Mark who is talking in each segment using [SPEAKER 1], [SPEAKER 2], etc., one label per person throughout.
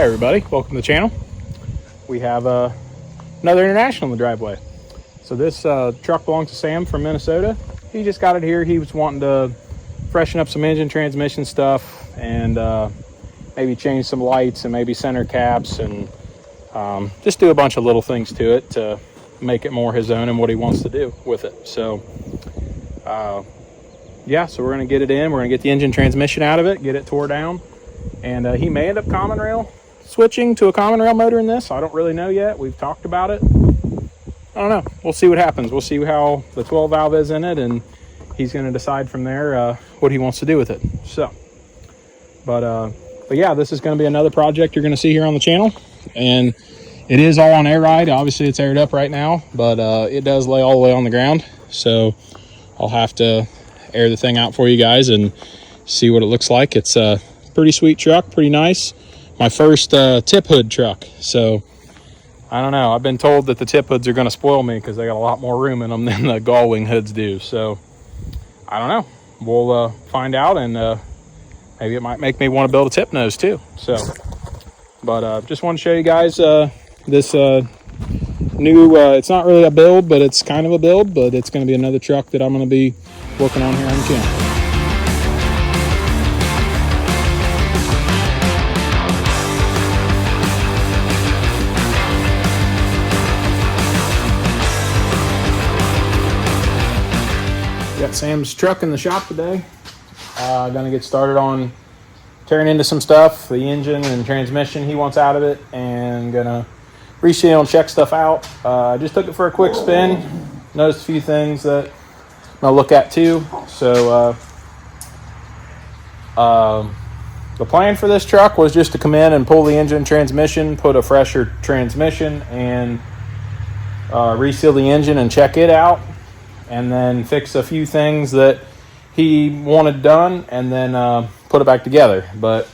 [SPEAKER 1] everybody, welcome to the channel. We have another international in the driveway. So this truck belongs to Sam from Minnesota. He just got it here. He was wanting to freshen up some engine transmission stuff and maybe change some lights and maybe center caps and just do a bunch of little things to it to make it more his own and what he wants to do with it. So yeah, so we're going to get it in. We're going to get the engine transmission out of it, get it tore down. And he may end up common rail switching to a common rail motor in this. I don't really know yet. We've talked about it. I don't know. We'll see what happens. We'll see how the 12 valve is in it, and he's going to decide from there what he wants to do with it. So, but yeah, this is going to be another project you're going to see here on the channel, and it is all on air ride. Obviously, it's aired up right now, but it does lay all the way on the ground. So I'll have to air the thing out for you guys and see what it looks like. It's a pretty sweet truck, pretty nice. My first tip hood truck. So I don't know. I've been told that the tip hoods are going to spoil me because they got a lot more room in them than the gull wing hoods do. So I don't know. We'll find out, and maybe it might make me want to build a tip nose too. So, but just want to show you guys this new. It's not really a build, but it's kind of a build. But it's going to be another truck that I'm going to be working on here on the channel. Got Sam's truck in the shop today. Gonna get started on tearing into some stuff, the engine and transmission he wants out of it, and gonna reseal and check stuff out. I just took it for a quick spin. Noticed a few things that I'll look at too. So the plan for this truck was just to come in and pull the engine and transmission, put a fresher transmission, and reseal the engine and check it out, and then fix a few things that he wanted done, and then put it back together. But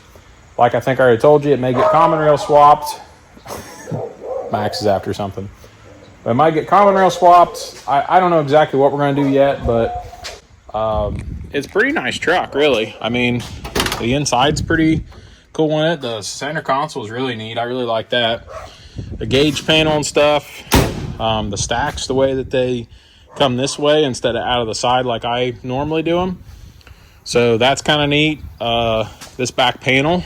[SPEAKER 1] like I think I already told you, it may get common rail swapped. Max is after something. But it might get common rail swapped. I don't know exactly what we're going to do yet, but it's a pretty nice truck, really. I mean, the inside's pretty cool in it. The center console is really neat. I really like that. The gauge panel and stuff. The stacks, the way that they come this way instead of out of the side like I normally do them. So that's kind of neat. This back panel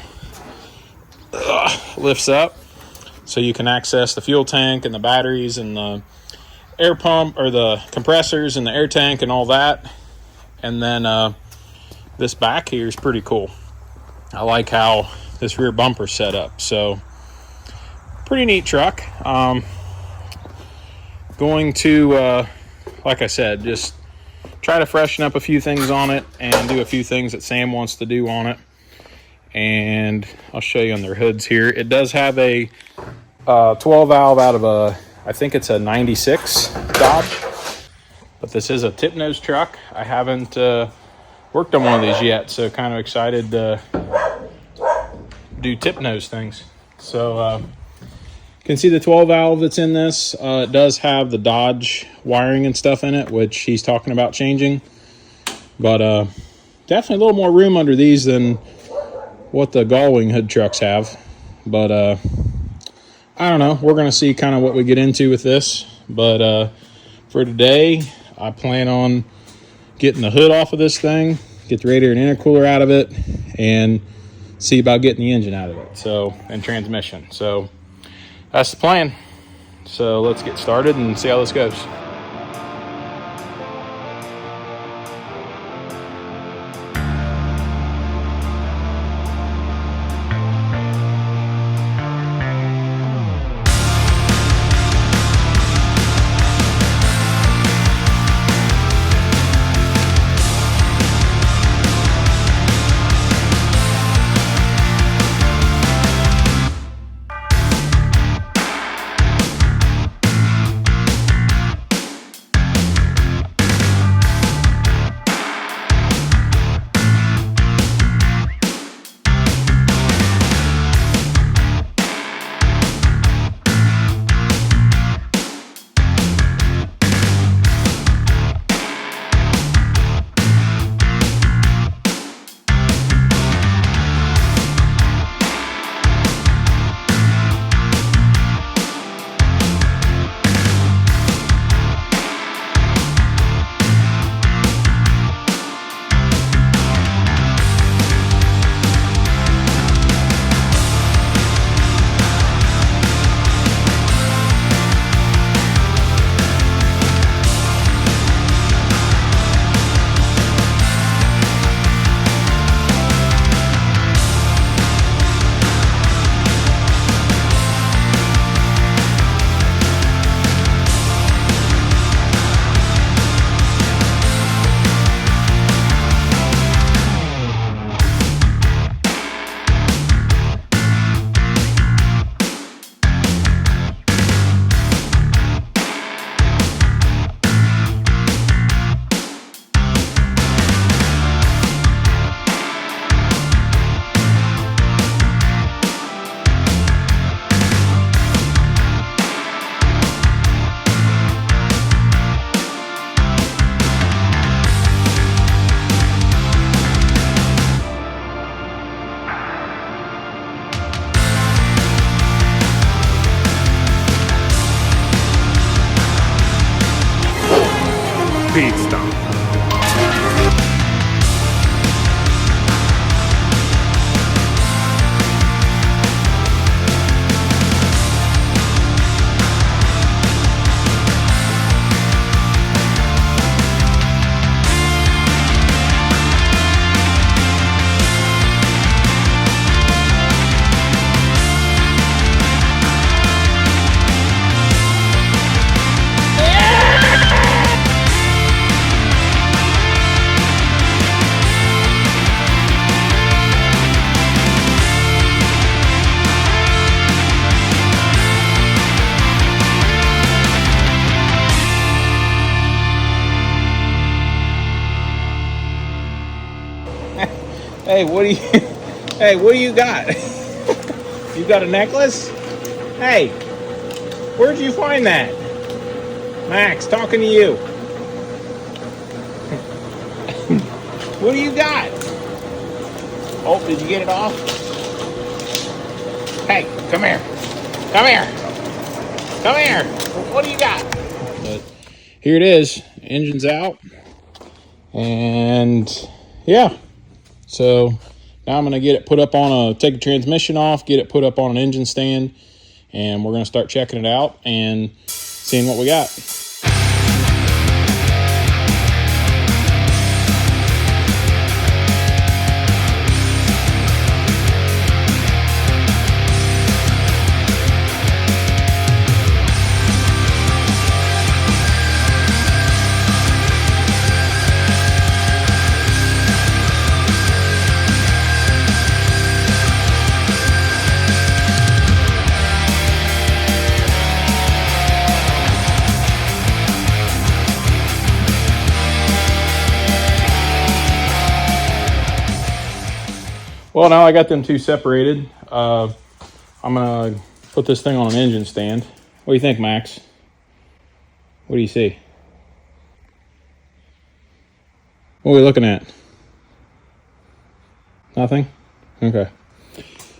[SPEAKER 1] lifts up so you can access the fuel tank and the batteries and the air pump, or the compressors and the air tank and all that. And then this back here is pretty cool. I like how this rear bumper's set up. So pretty neat truck. Going to like I said, just try to freshen up a few things on it and do a few things that Sam wants to do on it. And I'll show you on their hoods here. It does have a 12 valve out of a, I think it's a 96 Dodge. But this is a tip nose truck. I haven't worked on one of these yet, so kind of excited to do tip nose things. So you can see the 12 valve that's in this. It does have the Dodge wiring and stuff in it, which he's talking about changing. But definitely a little more room under these than what the gull wing hood trucks have. But I don't know. We're going to see kind of what we get into with this. But for today, I plan on getting the hood off of this thing, get the radiator and intercooler out of it, and see about getting the engine out of it. So, and transmission. So that's the plan. So let's get started and see how this goes.
[SPEAKER 2] Pit stop.
[SPEAKER 1] Hey, what do you? Hey, what do you got? You got a necklace? Hey, where'd you find that? Max, talking to you. What do you got? Oh, did you get it off? Hey, come here. Come here. Come here. What do you got? But here it is. Engine's out. And yeah. So now I'm going to get it put up on take the transmission off, get it put up on an engine stand, and we're going to start checking it out and seeing what we got. Well, now I got them two separated. I'm going to put this thing on an engine stand. What do you think, Max? What do you see? What are we looking at? Nothing? Okay.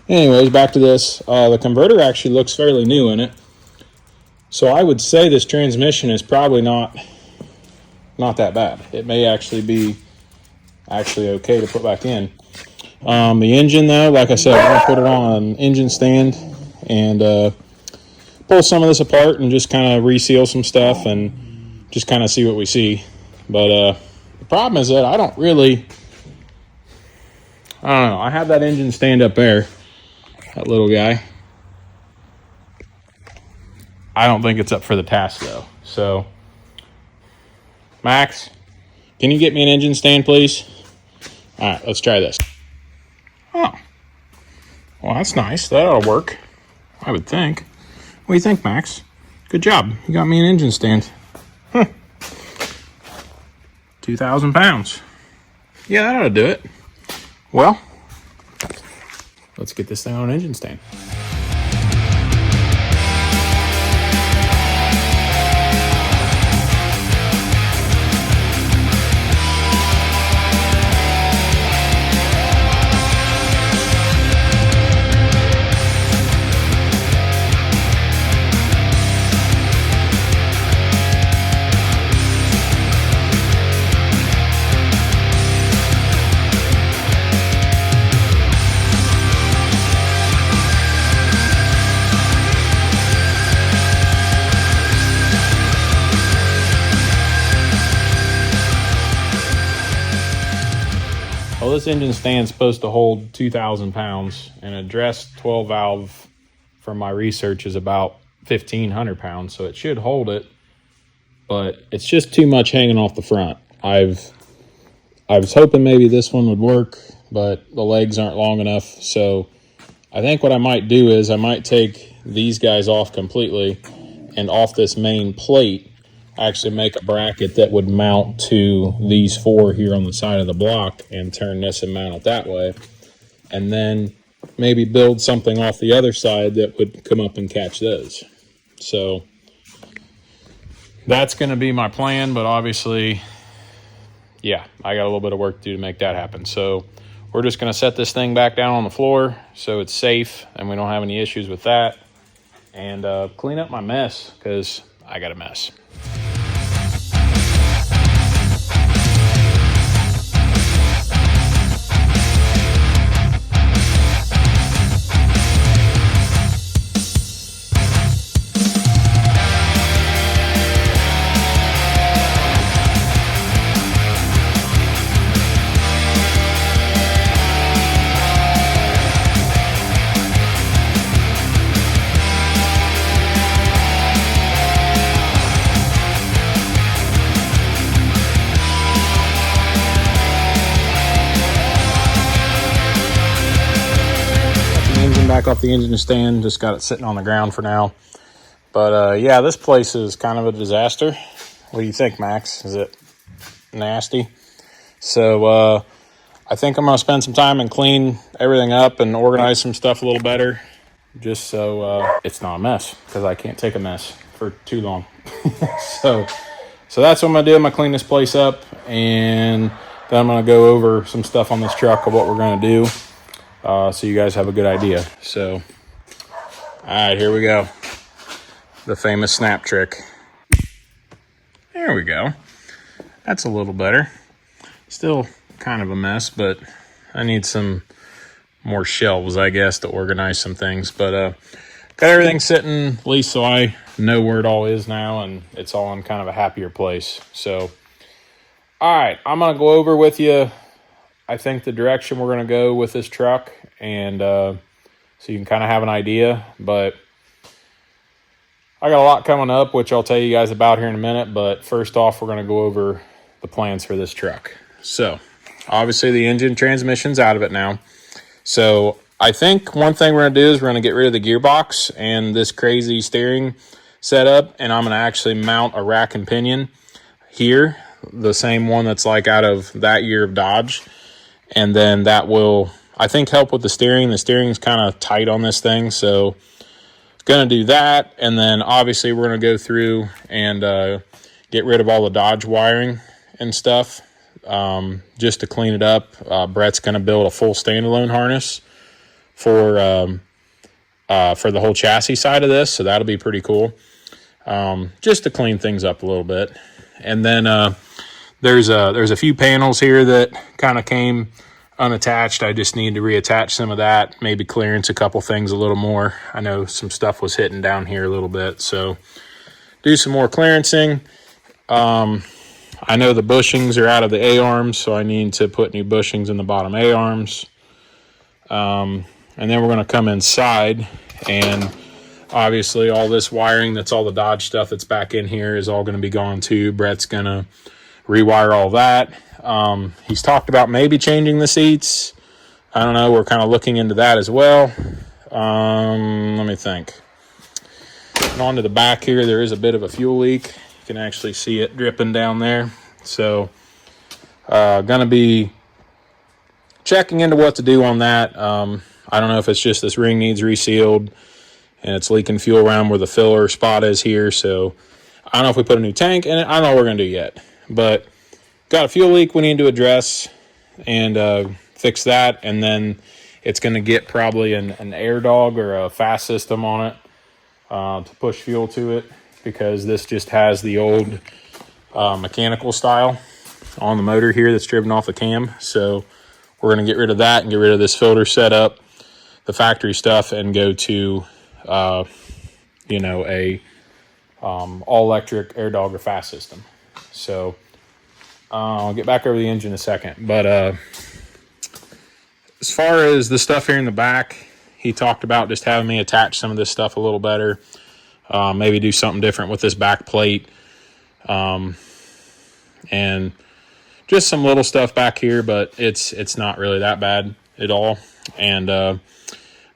[SPEAKER 1] Anyways, back to this. The converter actually looks fairly new in it. So I would say this transmission is probably not that bad. It may actually be okay to put back in. The engine, though, like I said, I'm going to put it on an engine stand and pull some of this apart and just kind of reseal some stuff and just kind of see what we see. But the problem is that I don't know. I have that engine stand up there, that little guy. I don't think it's up for the task, though. So, Max, can you get me an engine stand, please? All right, let's try this. Oh, well, that's nice. That ought to work, I would think. What do you think, Max? Good job. You got me an engine stand. 2,000 pounds. Yeah, that ought to do it. Well, let's get this thing on an engine stand. Well, this engine stand's supposed to hold 2,000 pounds, and a dress 12 valve from my research is about 1,500 pounds, so it should hold it, but it's just too much hanging off the front. I was hoping maybe this one would work, but the legs aren't long enough, so I think what I might do is I might take these guys off completely, and off this main plate, actually make a bracket that would mount to these four here on the side of the block and turn this and mount it that way. And then maybe build something off the other side that would come up and catch those. So that's going to be my plan, but obviously, yeah, I got a little bit of work to do to make that happen. So we're just going to set this thing back down on the floor so it's safe and we don't have any issues with that, and clean up my mess because I got a mess. back off the engine stand. Just got it sitting on the ground for now. But yeah, this place is kind of a disaster. What do you think, Max? Is it nasty? So I think I'm going to spend some time and clean everything up and organize some stuff a little better, just so it's not a mess, because I can't take a mess for too long. So that's what I'm going to do. I'm going to clean this place up, and then I'm going to go over some stuff on this truck of what we're going to do, so you guys have a good idea. So, all right, here we go. The famous snap trick. There we go. That's a little better. Still kind of a mess, but I need some more shelves, I guess, to organize some things. But got everything sitting, at least so I know where it all is now, and it's all in kind of a happier place. So, all right, I'm going to go over with you, I think, the direction we're going to go with this truck, and so you can kind of have an idea. But I got a lot coming up, which I'll tell you guys about here in a minute. But first off, we're going to go over the plans for this truck. So, obviously the engine transmission's out of it now. So I think one thing we're going to do is we're going to get rid of the gearbox and this crazy steering setup. And I'm going to actually mount a rack and pinion here, the same one that's like out of that year of Dodge. And then that will, I think, help with the steering. The steering's kind of tight on this thing. So going to do that. And then obviously we're going to go through and get rid of all the Dodge wiring and stuff. Just to clean it up. Brett's going to build a full standalone harness for the whole chassis side of this, so that'll be pretty cool. Just to clean things up a little bit. And then there's a few panels here that kind of came unattached. I just need to reattach some of that, maybe clearance a couple things a little more. I know some stuff was hitting down here a little bit, so do some more clearancing. I know the bushings are out of the A-arms, so I need to put new bushings in the bottom A-arms. And then we're going to come inside, and obviously all this wiring, that's all the Dodge stuff that's back in here, is all going to be gone too. Brett's going to rewire all that. He's talked about maybe changing the seats. I don't know. We're kind of looking into that as well. Let me think. And on to the back here, there is a bit of a fuel leak. You can actually see it dripping down there. So gonna be checking into what to do on that. I don't know if it's just this ring needs resealed and it's leaking fuel around where the filler spot is here. So I don't know if we put a new tank in it. I don't know what we're gonna do yet, but got a fuel leak we need to address and fix that. And then it's gonna get probably an air dog or a fast system on it to push fuel to it, because this just has the old mechanical style on the motor here that's driven off the cam. So we're going to get rid of that and get rid of this filter setup, the factory stuff, and go to, a all-electric air dog or fast system. So I'll get back over the engine in a second. But as far as the stuff here in the back, he talked about just having me attach some of this stuff a little better. Maybe do something different with this back plate. And just some little stuff back here, but it's not really that bad at all. And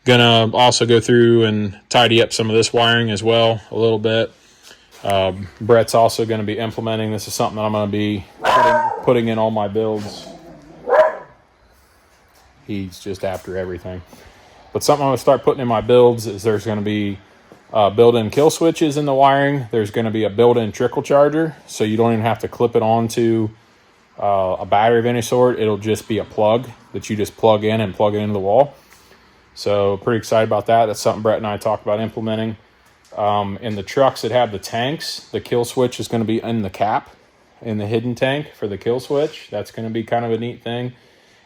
[SPEAKER 1] gonna also go through and tidy up some of this wiring as well a little bit. Brett's also going to be implementing. This is something that I'm going to be putting in all my builds. He's just after everything. But something I'm going to start putting in my builds is there's going to be built-in kill switches in the wiring. There's going to be a built-in trickle charger, so you don't even have to clip it onto a battery of any sort. It'll just be a plug that you just plug in and plug it into the wall. So pretty excited about that. That's something Brett and I talked about implementing. In the trucks that have the tanks, the kill switch is going to be in the cap, in the hidden tank for the kill switch. That's going to be kind of a neat thing.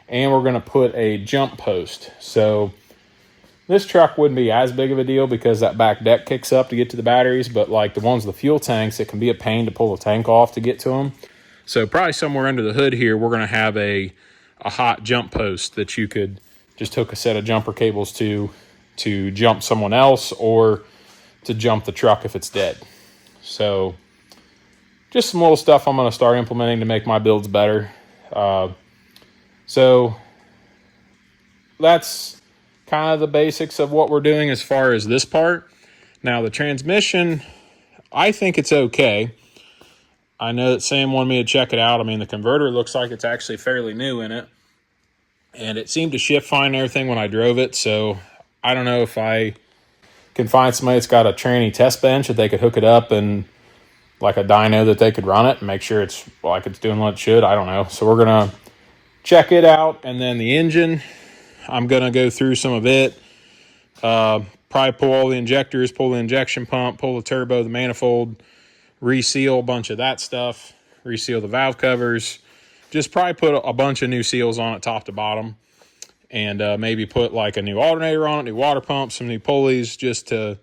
[SPEAKER 1] And we're going to put a jump post. So this truck wouldn't be as big of a deal because that back deck kicks up to get to the batteries, but like the ones with the fuel tanks, it can be a pain to pull the tank off to get to them. So probably somewhere under the hood here, we're going to have a hot jump post that you could just hook a set of jumper cables to jump someone else or to jump the truck if it's dead. So just some little stuff I'm going to start implementing to make my builds better. So that's kind of the basics of what we're doing as far as this part. Now the transmission, I think it's okay. I know that Sam wanted me to check it out. I mean, the converter looks like it's actually fairly new in it, and it seemed to shift fine and everything when I drove it. So I don't know if I can find somebody that's got a tranny test bench that they could hook it up and like a dyno that they could run it and make sure it's like it's doing what it should. I don't know. So we're going to check it out. And then the engine, I'm going to go through some of it. Probably pull all the injectors, pull the injection pump, pull the turbo, the manifold, reseal a bunch of that stuff, reseal the valve covers, just probably put a bunch of new seals on it top to bottom, and maybe put like a new alternator on it, new water pump, some new pulleys, just to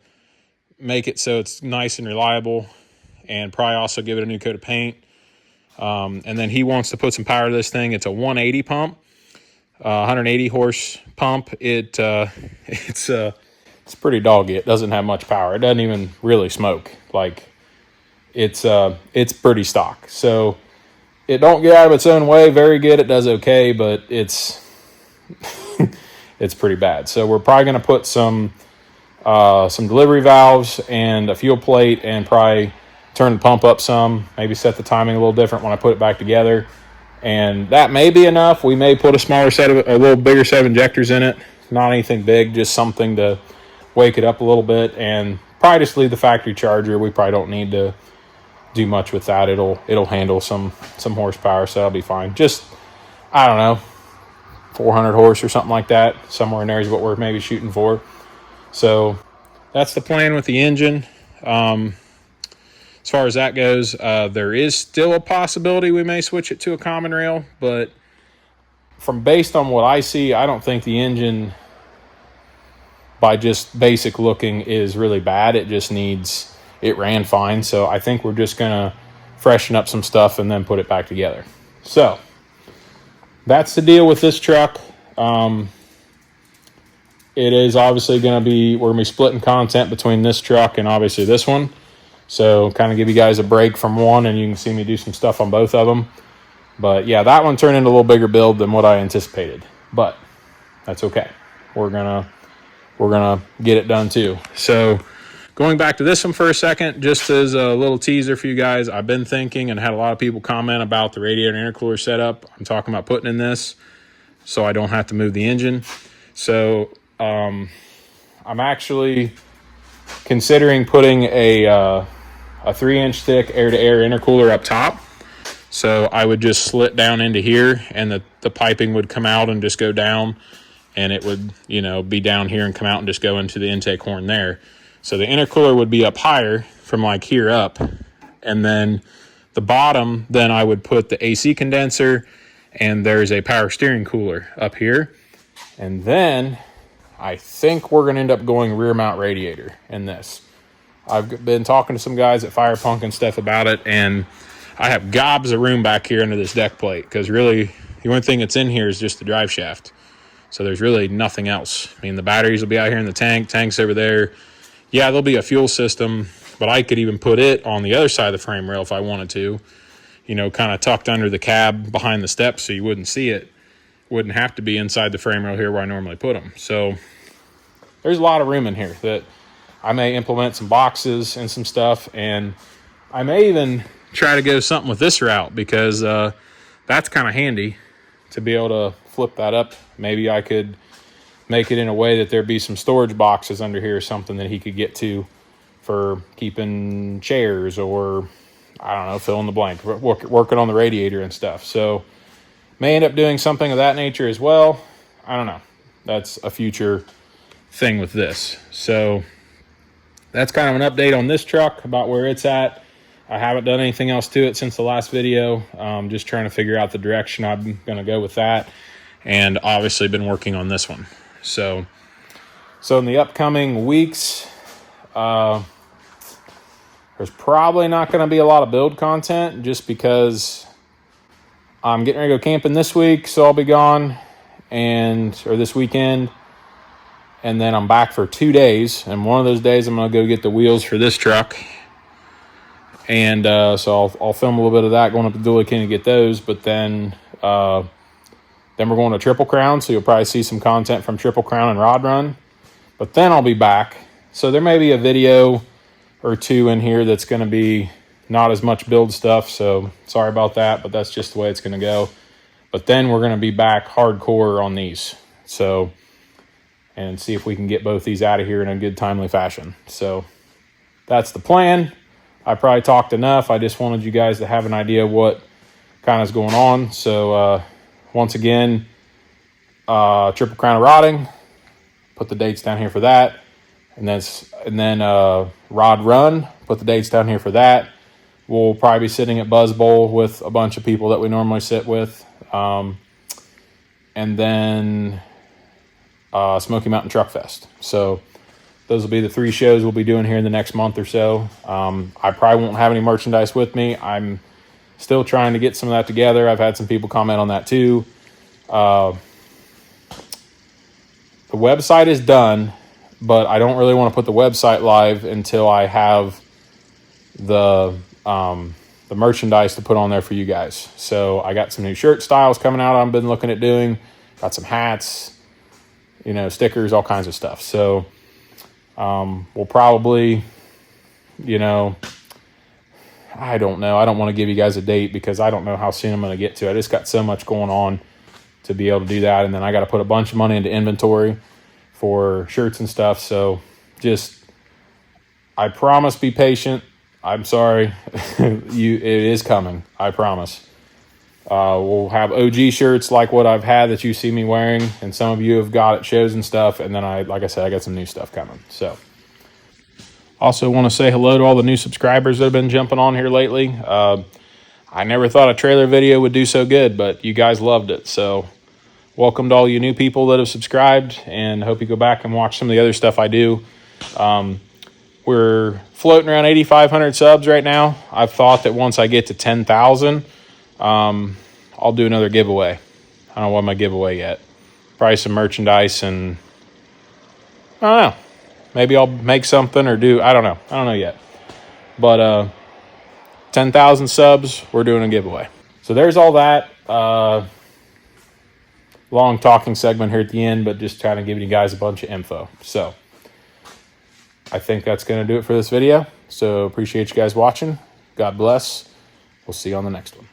[SPEAKER 1] make it so it's nice and reliable, and probably also give it a new coat of paint. And then he wants to put some power to this thing. It's a 180 pump, 180 horse pump. It's pretty doggy. It doesn't have much power. It doesn't even really smoke. Like, it's pretty stock. So it don't get out of its own way very good. It does okay, but it's it's pretty bad. So we're probably going to put some delivery valves and a fuel plate, and probably turn the pump up some, maybe set the timing a little different when I put it back together, and that may be enough. We may put a little bigger set of injectors in it, not anything big, just something to wake it up a little bit, and probably just leave the factory charger. We probably don't need to do much with that. It'll handle some horsepower, so that'll be fine. Just, I don't know, 400 horse or something like that, somewhere in there is what we're maybe shooting for. So that's the plan with the engine. As far as that goes, there is still a possibility we may switch it to a common rail, but based on what I see, I don't think the engine, by just basic looking, is really bad. It ran fine. So I think we're just going to freshen up some stuff and then put it back together. So that's the deal with this truck. It is obviously going to be, we're going to be splitting content between this truck and obviously this one. So kind of give you guys a break from one, and you can see me do some stuff on both of them. But yeah, that one turned into a little bigger build than what I anticipated, but that's okay. We're gonna get it done too. So going back to this one for a second, just as a little teaser for you guys, I've been thinking and had a lot of people comment about the radiator and intercooler setup I'm talking about putting in this, so I don't have to move the engine. So I'm actually considering putting a 3-inch thick air-to-air intercooler up top. So I would just slit down into here, and the piping would come out and just go down, and it would, be down here and come out and just go into the intake horn there. So the intercooler would be up higher from like here up, and then the bottom, then I would put the AC condenser, and there's a power steering cooler up here. And then I think we're going to end up going rear mount radiator in this. I've been talking to some guys at Fire Punk and stuff about it, and I have gobs of room back here under this deck plate, because really the only thing that's in here is just the drive shaft. So there's really nothing else. I mean, the batteries will be out here in the tank's over there. Yeah, there'll be a fuel system, but I could even put it on the other side of the frame rail if I wanted to, kind of tucked under the cab behind the steps so you wouldn't see it. Wouldn't have to be inside the frame rail here where I normally put them. So there's a lot of room in here that I may implement some boxes and some stuff, and I may even try to go something with this route, because that's kind of handy to be able to flip that up. Maybe I could make it in a way that there'd be some storage boxes under here or something that he could get to for keeping chairs, or I don't know, fill in the blank, working on the radiator and stuff. So may end up doing something of that nature as well. I don't know. That's a future thing with this. So that's kind of an update on this truck about where it's at. I haven't done anything else to it since the last video. Just trying to figure out the direction I'm going to go with that. And obviously been working on this one. So in the upcoming weeks, there's probably not going to be a lot of build content, just because I'm getting ready to go camping this week, so I'll be gone, or this weekend. And then I'm back for 2 days, and one of those days I'm going to go get the wheels for this truck. And so I'll film a little bit of that going up to Dooley King to get those. But then Then we're going to Triple Crown, so you'll probably see some content from Triple Crown and Rod Run. But then I'll be back. So there may be a video or two in here that's going to be not as much build stuff, so sorry about that, but that's just the way it's going to go. But then we're going to be back hardcore on these. So, and see if we can get both these out of here in a good, timely fashion. So that's the plan. I probably talked enough. I just wanted you guys to have an idea of what kind of is going on. So once again, Triple Crown of Rodding. Put the dates down here for that. And then Rod Run. Put the dates down here for that. We'll probably be sitting at Buzz Bowl with a bunch of people that we normally sit with. And then Smoky Mountain Truck Fest. So those will be the 3 shows we'll be doing here in the next month or so. I probably won't have any merchandise with me. I'm still trying to get some of that together. I've had some people comment on that too. The website is done, but I don't really want to put the website live until I have the merchandise to put on there for you guys. So I got some new shirt styles coming out I've been looking at doing. Got some hats, stickers, all kinds of stuff. So we'll probably, I don't know. I don't want to give you guys a date because I don't know how soon I'm going to get to it. I just got so much going on to be able to do that. And then I got to put a bunch of money into inventory for shirts and stuff. So I promise, be patient. I'm sorry. It is coming. I promise. We'll have OG shirts like what I've had that you see me wearing, and some of you have got at shows and stuff. And then like I said, I got some new stuff coming. So also want to say hello to all the new subscribers that have been jumping on here lately. I never thought a trailer video would do so good, but you guys loved it. So welcome to all you new people that have subscribed, and hope you go back and watch some of the other stuff I do. We're floating around 8,500 subs right now. I've thought that once I get to 10,000, I'll do another giveaway. I don't want my giveaway yet. Probably some merchandise, and I don't know. Maybe I'll make something or do, I don't know. I don't know yet. But 10,000 subs, we're doing a giveaway. So there's all that. Long talking segment here at the end, but just trying to give you guys a bunch of info. So I think that's going to do it for this video. So appreciate you guys watching. God bless. We'll see you on the next one.